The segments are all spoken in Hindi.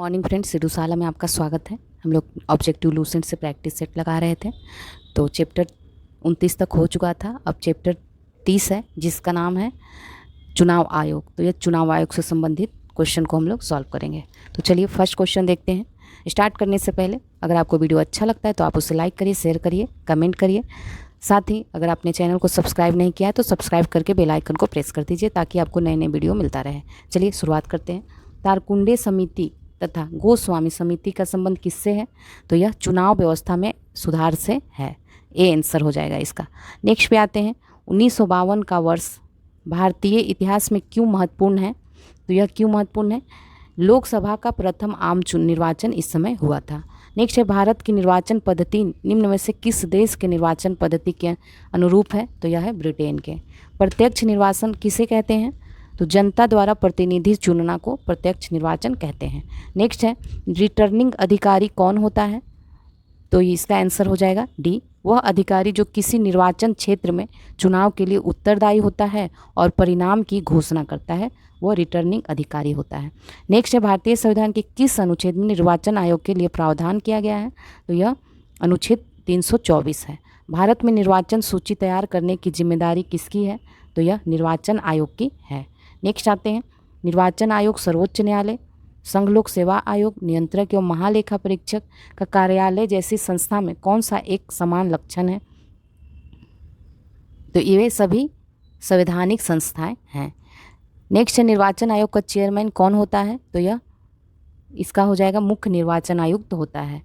मॉर्निंग फ्रेंड्स, सिडूसाला में आपका स्वागत है। हम लोग ऑब्जेक्टिव लूसेंट से प्रैक्टिस सेट लगा रहे थे। तो चैप्टर 29 तक हो चुका था। अब चैप्टर 30 है जिसका नाम है चुनाव आयोग। तो ये चुनाव आयोग से संबंधित क्वेश्चन को हम लोग सॉल्व करेंगे। तो चलिए फर्स्ट क्वेश्चन देखते हैं। स्टार्ट करने से पहले अगर आपको वीडियो अच्छा लगता है तो आप उसे लाइक करिए, शेयर करिए, कमेंट करिए। साथ ही अगर आपने चैनल को सब्सक्राइब नहीं किया है तो सब्सक्राइब करके बेल आइकन को प्रेस कर दीजिए ताकि आपको नए नए वीडियो मिलता रहे। चलिए शुरुआत करते हैं। तारकुंडे समिति तथा गोस्वामी समिति का संबंध किससे है? तो यह चुनाव व्यवस्था में सुधार से है। ए आंसर हो जाएगा इसका। नेक्स्ट पे आते हैं। 1952 का वर्ष भारतीय इतिहास में क्यों महत्वपूर्ण है? तो यह क्यों महत्वपूर्ण है? लोकसभा का प्रथम आम निर्वाचन इस समय हुआ था। नेक्स्ट है, भारत की निर्वाचन पद्धति निम्न में से किस देश के निर्वाचन पद्धति के अनुरूप है? तो यह है ब्रिटेन के। प्रत्यक्ष निर्वाचन किसे कहते हैं? तो जनता द्वारा प्रतिनिधि चुनना को प्रत्यक्ष निर्वाचन कहते हैं। नेक्स्ट है, रिटर्निंग अधिकारी कौन होता है? तो इसका आंसर हो जाएगा डी, वह अधिकारी जो किसी निर्वाचन क्षेत्र में चुनाव के लिए उत्तरदायी होता है और परिणाम की घोषणा करता है, वह रिटर्निंग अधिकारी होता है। नेक्स्ट है, भारतीय संविधान के किस अनुच्छेद में निर्वाचन आयोग के लिए प्रावधान किया गया है? तो यह अनुच्छेद 324 है। भारत में निर्वाचन सूची तैयार करने की जिम्मेदारी किसकी है? तो यह निर्वाचन आयोग की है। नेक्स्ट आते हैं, निर्वाचन आयोग सर्वोच्च न्यायालय, संघ लोक सेवा आयोग, नियंत्रक एवं महालेखा परीक्षक का कार्यालय जैसी संस्था में कौन सा एक समान लक्षण है? तो ये सभी संवैधानिक संस्थाएं हैं। नेक्स्ट है, निर्वाचन आयोग का चेयरमैन कौन होता है? तो यह इसका हो जाएगा मुख्य निर्वाचन आयुक्त होता है।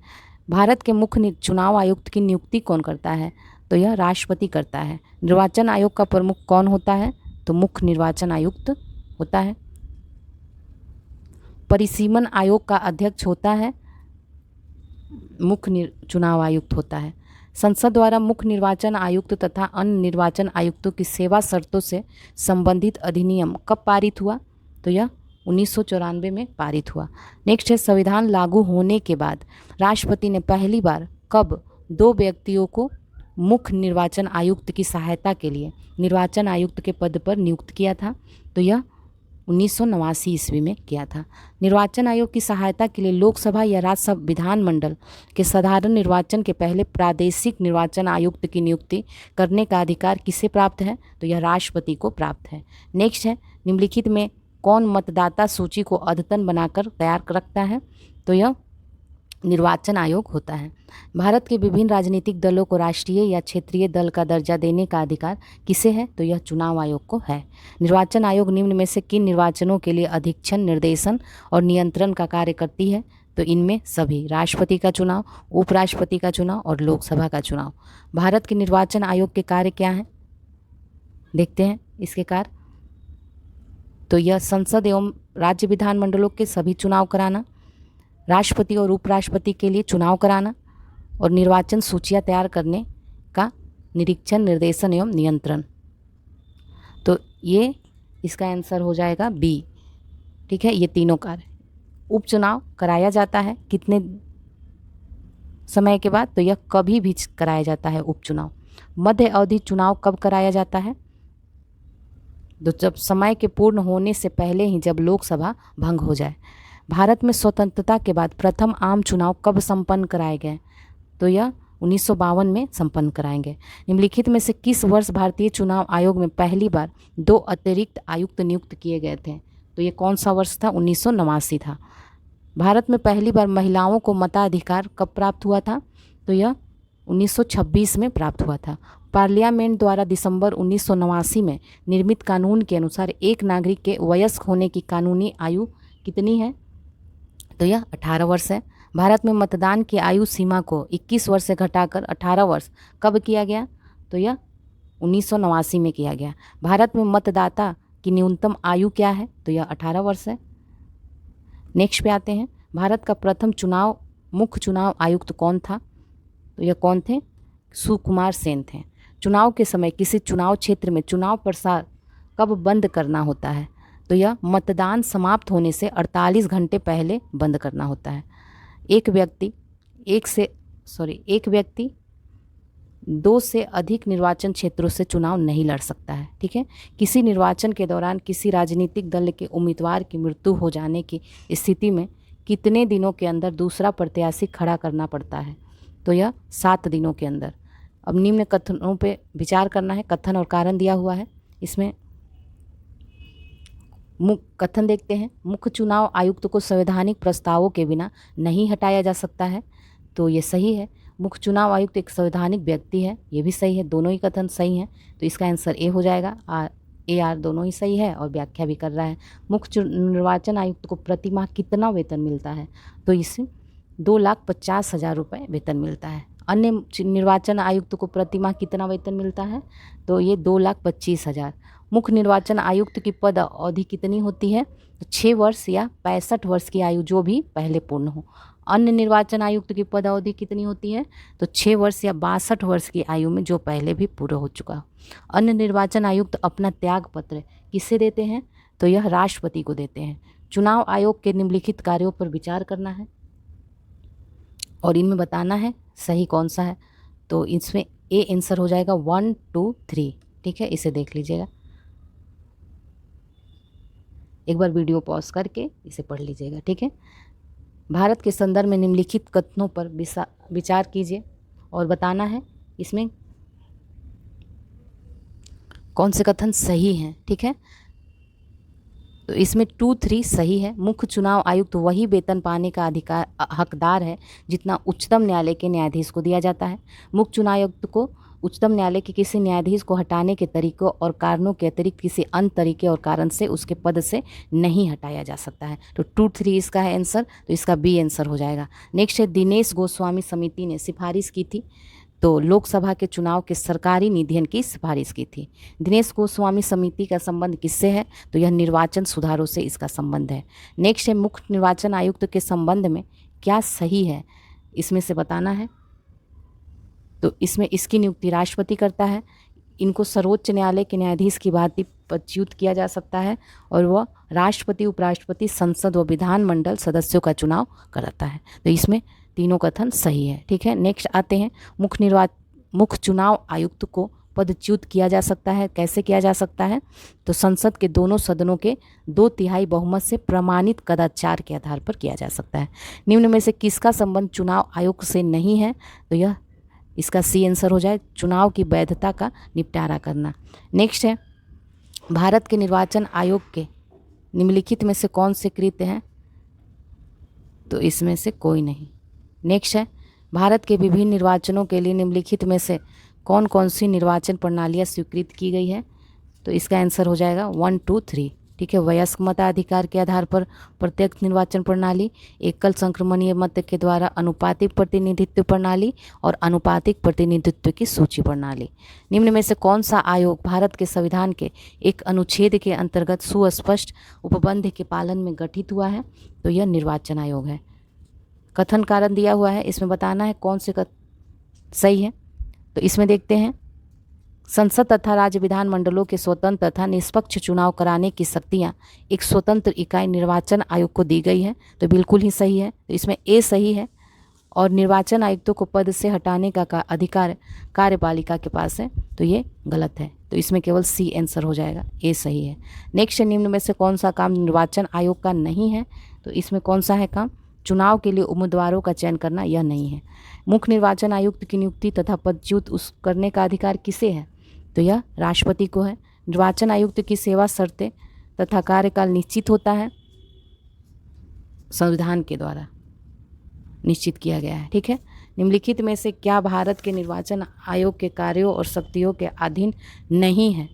भारत के मुख्य चुनाव आयुक्त की नियुक्ति कौन करता है? तो यह राष्ट्रपति करता है। निर्वाचन आयोग का प्रमुख कौन होता है? तो मुख्य निर्वाचन आयुक्त होता है। परिसीमन आयोग का अध्यक्ष होता है मुख्य चुनाव आयुक्त होता है। संसद द्वारा मुख्य निर्वाचन आयुक्त तथा अन्य निर्वाचन आयुक्तों की सेवा शर्तों से संबंधित अधिनियम कब पारित हुआ? तो यह 1994 में पारित हुआ। नेक्स्ट है, संविधान लागू होने के बाद राष्ट्रपति ने पहली बार कब दो व्यक्तियों को मुख्य निर्वाचन आयुक्त की सहायता के लिए निर्वाचन आयुक्त के पद पर नियुक्त किया था? तो यह 1989 ईस्वी में किया था। निर्वाचन आयोग की सहायता के लिए लोकसभा या राज्यसभा विधानमंडल के साधारण निर्वाचन के पहले प्रादेशिक निर्वाचन आयुक्त की नियुक्ति करने का अधिकार किसे प्राप्त है? तो यह राष्ट्रपति को प्राप्त है। नेक्स्ट है, निम्नलिखित में कौन मतदाता सूची को अद्यतन बनाकर तैयार रखता है? तो यह निर्वाचन आयोग होता है। भारत के विभिन्न राजनीतिक दलों को राष्ट्रीय या क्षेत्रीय दल का दर्जा देने का अधिकार किसे है? तो यह चुनाव आयोग को है। निर्वाचन आयोग निम्न में से किन निर्वाचनों के लिए अधीक्षण, निर्देशन और नियंत्रण का कार्य करती है? तो इनमें सभी राष्ट्रपति का चुनाव, उपराष्ट्रपति का चुनाव और लोकसभा का चुनाव। भारत के निर्वाचन आयोग के कार्य क्या हैं? देखते हैं इसके कार्य। तो यह संसद एवं राज्य विधानमंडलों के सभी चुनाव कराना, राष्ट्रपति और उपराष्ट्रपति के लिए चुनाव कराना और निर्वाचन सूचियां तैयार करने का निरीक्षण, निर्देशन एवं नियंत्रण। तो ये इसका आंसर हो जाएगा बी। ठीक है, ये तीनों कार्य। उपचुनाव कराया जाता है कितने समय के बाद? तो यह कभी भी कराया जाता है उपचुनाव। मध्य अवधि चुनाव कब कराया जाता है? तो जब समय के पूर्ण होने से पहले ही, जब लोकसभा भंग हो जाए। भारत में स्वतंत्रता के बाद प्रथम आम चुनाव कब संपन्न कराए गए? तो यह 1952 में संपन्न कराएंगे। निम्नलिखित में से किस वर्ष भारतीय चुनाव आयोग में पहली बार 2 अतिरिक्त आयुक्त नियुक्त किए गए थे? तो ये कौन सा वर्ष था? 1989 था। भारत में पहली बार महिलाओं को मताधिकार कब प्राप्त हुआ था? तो यह 1926 में प्राप्त हुआ था। पार्लियामेंट द्वारा दिसंबर 1989 में निर्मित कानून के अनुसार एक नागरिक के वयस्क होने की कानूनी आयु कितनी है? तो यह 18 वर्ष है। भारत में मतदान की आयु सीमा को 21 वर्ष से घटाकर 18 वर्ष कब किया गया? तो यह 1989 में किया गया। भारत में मतदाता की न्यूनतम आयु क्या है? तो यह 18 वर्ष है। नेक्स्ट पे आते हैं, भारत का प्रथम मुख्य चुनाव आयुक्त कौन था? तो यह कौन थे? सुकुमार सेन थे। चुनाव के समय किसी चुनाव क्षेत्र में चुनाव प्रसार कब बंद करना होता है? तो यह मतदान समाप्त होने से 48 घंटे पहले बंद करना होता है। एक व्यक्ति 2 से अधिक निर्वाचन क्षेत्रों से चुनाव नहीं लड़ सकता है। ठीक है, किसी निर्वाचन के दौरान किसी राजनीतिक दल के उम्मीदवार की मृत्यु हो जाने की स्थिति में कितने दिनों के अंदर दूसरा प्रत्याशी खड़ा करना पड़ता है? तो यह 7 दिनों के अंदर। अब निम्न कथनों पे विचार करना है, कथन और कारण दिया हुआ है। इसमें कथन देखते हैं, मुख्य चुनाव आयुक्त को संवैधानिक प्रस्तावों के बिना नहीं हटाया जा सकता है। तो ये सही है, मुख्य चुनाव आयुक्त एक संवैधानिक व्यक्ति है, ये भी सही है, दोनों ही कथन सही हैं। तो इसका आंसर ए हो जाएगा। आर दोनों ही सही है और व्याख्या भी कर रहा है। मुख्य निर्वाचन आयुक्त को प्रति माह कितना वेतन मिलता है? तो इसे 2,50,000 रुपये वेतन मिलता है। अन्य निर्वाचन आयुक्त को प्रति माह कितना वेतन मिलता है? तो ये 2,25,000। मुख्य निर्वाचन आयुक्त की पद अवधि कितनी होती है? तो 6 वर्ष या 65 वर्ष की आयु जो भी पहले पूर्ण हो। अन्य निर्वाचन आयुक्त की पद अवधि कितनी होती है? तो 6 वर्ष या 62 वर्ष की आयु में जो पहले भी पूरा हो चुका हो। अन्य निर्वाचन आयुक्त अपना त्याग पत्र किससे देते हैं? तो यह राष्ट्रपति को देते हैं। चुनाव आयोग के निम्नलिखित कार्यों पर विचार करना है और इनमें बताना है सही कौन सा है। तो इसमें ए आंसर हो जाएगा 1, 2, 3। ठीक है, इसे देख लीजिएगा, एक बार वीडियो पॉज करके इसे पढ़ लीजिएगा। ठीक है, भारत के संदर्भ में निम्नलिखित कथनों पर विचार कीजिए और बताना है इसमें कौन से कथन सही हैं। ठीक है, तो इसमें 2, 3 सही है। मुख्य चुनाव आयुक्त वही वेतन पाने का हकदार है जितना उच्चतम न्यायालय के न्यायाधीश को दिया जाता है। मुख्य चुनाव आयुक्त को उच्चतम न्यायालय के किसी न्यायाधीश को हटाने के तरीकों और कारणों के अतिरिक्त किसी अन्य तरीके और कारण से उसके पद से नहीं हटाया जा सकता है। तो 2, 3 इसका है आंसर, तो इसका बी आंसर हो जाएगा। नेक्स्ट है, दिनेश गोस्वामी समिति ने सिफारिश की थी तो लोकसभा के चुनाव के सरकारी निधियन की सिफारिश की थी। दिनेश गोस्वामी समिति का संबंध किससे है? तो यह निर्वाचन सुधारों से इसका संबंध है। नेक्स्ट है, मुख्य निर्वाचन आयुक्त के संबंध में क्या सही है, इसमें से बताना है। तो इसमें इसकी नियुक्ति राष्ट्रपति करता है। इनको सर्वोच्च न्यायालय के न्यायाधीश की भांति पदच्युत किया जा सकता है और वह राष्ट्रपति, उपराष्ट्रपति, संसद व विधानमंडल सदस्यों का चुनाव कराता है। तो इसमें तीनों कथन सही है। ठीक है, नेक्स्ट आते हैं, मुख्य चुनाव आयुक्त को पदच्युत किया जा सकता है। कैसे किया जा सकता है? तो संसद के दोनों सदनों के 2/3 बहुमत से प्रमाणित कदाचार के आधार पर किया जा सकता है। निम्न में से किसका संबंध चुनाव आयोग से नहीं है? तो यह इसका सी आंसर हो जाए, चुनाव की वैधता का निपटारा करना। नेक्स्ट है, भारत के निर्वाचन आयोग के निम्नलिखित में से कौन से कृत्य हैं? तो इसमें से कोई नहीं। नेक्स्ट है, भारत के विभिन्न निर्वाचनों के लिए निम्नलिखित में से कौन कौन सी निर्वाचन प्रणालियाँ स्वीकृत की गई है? तो इसका आंसर हो जाएगा 1, 2, 3। ठीक है, वयस्क मताधिकार के आधार पर प्रत्यक्ष निर्वाचन प्रणाली, एकल संक्रमणीय मत के द्वारा अनुपातिक प्रतिनिधित्व प्रणाली और अनुपातिक प्रतिनिधित्व की सूची प्रणाली। निम्न में से कौन सा आयोग भारत के संविधान के एक अनुच्छेद के अंतर्गत सुस्पष्ट उपबंध के पालन में गठित हुआ है? तो यह निर्वाचन आयोग है। कथन कारण दिया हुआ है, इसमें बताना है कौन से सही है। तो इसमें देखते हैं, संसद तथा राज्य विधानमंडलों के स्वतंत्र तथा निष्पक्ष चुनाव कराने की शक्तियां एक स्वतंत्र इकाई निर्वाचन आयोग को दी गई है। तो बिल्कुल ही सही है, तो इसमें ए सही है। और निर्वाचन आयुक्तों को पद से हटाने का अधिकार कार्यपालिका के पास है, तो ये गलत है। तो इसमें केवल सी आंसर हो जाएगा, ए सही है। नेक्स्ट, निम्न में से कौन सा काम निर्वाचन आयोग का नहीं है? तो इसमें कौन सा है काम? चुनाव के लिए उम्मीदवारों का चयन करना, यह नहीं है। मुख्य निर्वाचन आयुक्त की नियुक्ति तथा पदच्युत करने का अधिकार किसे है? तो यह राष्ट्रपति को है। निर्वाचन आयुक्त की सेवा शर्तें तथा कार्यकाल निश्चित होता है, संविधान के द्वारा निश्चित किया गया है। ठीक है, निम्नलिखित में से क्या भारत के निर्वाचन आयोग के कार्यों और शक्तियों के अधीन नहीं है?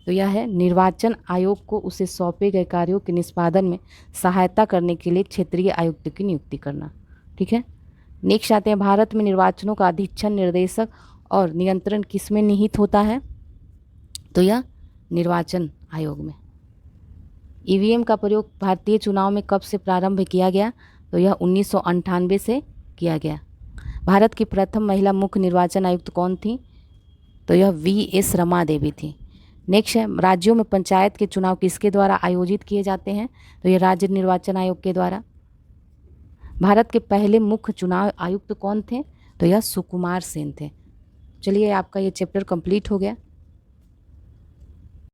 तो यह है, निर्वाचन आयोग को उसे सौंपे गए कार्यों के निष्पादन में सहायता करने के लिए क्षेत्रीय आयुक्त की नियुक्ति करना। ठीक है, नेक्स्ट आते हैं, भारत में निर्वाचनों का अधीक्षण, निर्देशक और नियंत्रण किसमें निहित होता है? तो यह निर्वाचन आयोग में। ईवीएम का प्रयोग भारतीय चुनाव में कब से प्रारंभ किया गया? तो यह 1998 से किया गया। भारत की प्रथम महिला मुख्य निर्वाचन आयुक्त कौन थी? तो यह VS रमा देवी थी। नेक्स्ट है, राज्यों में पंचायत के चुनाव किसके द्वारा आयोजित किए जाते हैं? तो यह राज्य निर्वाचन आयोग के द्वारा। भारत के पहले मुख्य चुनाव आयुक्त कौन थे? तो यह सुकुमार सेन थे। चलिए, आपका ये चैप्टर कंप्लीट हो गया।